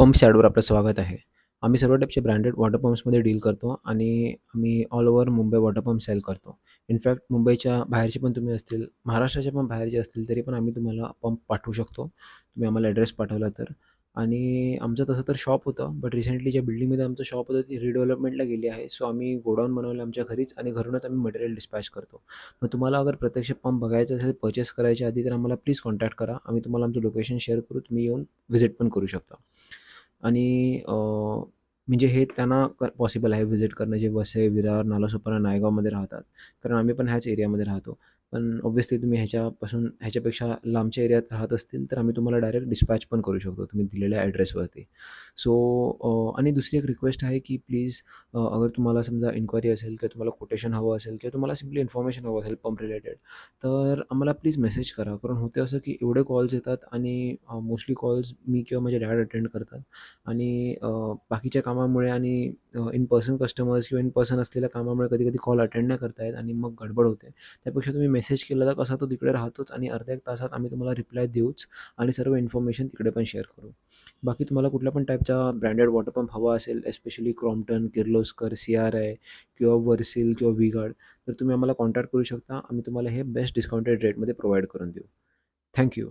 Pumps ॲडवर आपलं स्वागत आहे. आम्ही सर्व टाईपचे ब्रँडेड वॉटर पंप्समध्ये डील करतो आणि आम्ही all over Mumbai water pump sell करतो. इनफॅक्ट मुंबईच्या बाहेरचे पण तुम्ही असतील, महाराष्ट्राच्या पण बाहेरचे असतील, तरी पण आम्ही तुम्हाला पंप पाठवू शकतो. तुम्ही आम्हाला ॲड्रेस पाठवला तर. आणि आमचं तसं तर शॉप होतं, बट रिसेंटली ज्या बिल्डिंगमध्ये आमचं शॉप होतं ती रिडेव्हलपमेंटला गेली आहे. सो आम्ही गोडाऊन बनवलं आमच्या घरीच आणि घरूनच आम्ही मटेरियल डिस्पॅच करतो. मग तुम्हाला अगर प्रत्यक्ष पंप बघायचा असेल, पर्चेस करायच्या आधी, तर आम्हाला प्लीज कॉन्टॅक्ट करा. आम्ही तुम्हाला आमचं लोकेशन शेअर करू. तुम्ही येऊन व्हिजिट पण करू शकता. आणि म्हणजे हे त्यांना पॉसिबल आहे व्हिजिट करणं जे वसई, विरार, नालासोपारा, नायगावमध्ये राहतात. कारण आम्ही पण ह्याच एरियामध्ये राहतो. पण ऑब्व्हियसली तुम्ही ह्याच्यापेक्षा लांबच्या एरियात राहत असतील, तर आम्ही तुम्हाला डायरेक्ट डिस्पॅच पण करू शकतो तुम्ही दिलेल्या ॲड्रेसवरती. सो आणि दुसरी एक रिक्वेस्ट आहे की प्लीज अगर तुम्हाला समजा इन्क्वायरी असेल किंवा तुम्हाला कोटेशन हवं असेल किंवा तुम्हाला सिम्पली इन्फॉर्मेशन हवं असेल पंप रिलेटेड, तर आम्हाला प्लीज मेसेज करा. कारण होते असं की एवढे कॉल्स येतात आणि मोस्टली कॉल्स मी किंवा माझे डॅड अटेंड करतात आणि बाकीच्या कामामुळे आणि इन पर्सन कस्टमर्स किंवा इन पर्सन असलेल्या कामामुळे कधी-कधी कॉल अटेंड नाही करता येत आणि मग गडबड होते. त्यापेक्षा तुम्ही मेसेज केला तर कसा तो तिकडे राहतोच आणि अर्ध्या 1 तासात आम्ही तुम्हाला रिप्लाय देऊच आणि सर्व इन्फॉर्मेशन तिकडे पण शेअर करू. बाकी तुम्हाला कुठल्या पण टाईपचा ब्रँडेड वॉटर पंप हवा असेल, एस्पेशली क्रॉम्प्टन, किर्लोस्कर, CRI किंवा व्हर्सिल किंवा व्ही-गार्ड, तर तुम्ही आम्हाला कॉन्टॅक्ट करू शकता. आम्ही तुम्हाला हे बेस्ट डिस्काउंटेड रेटमध्ये प्रोव्हाईड करून देऊ. Thank you.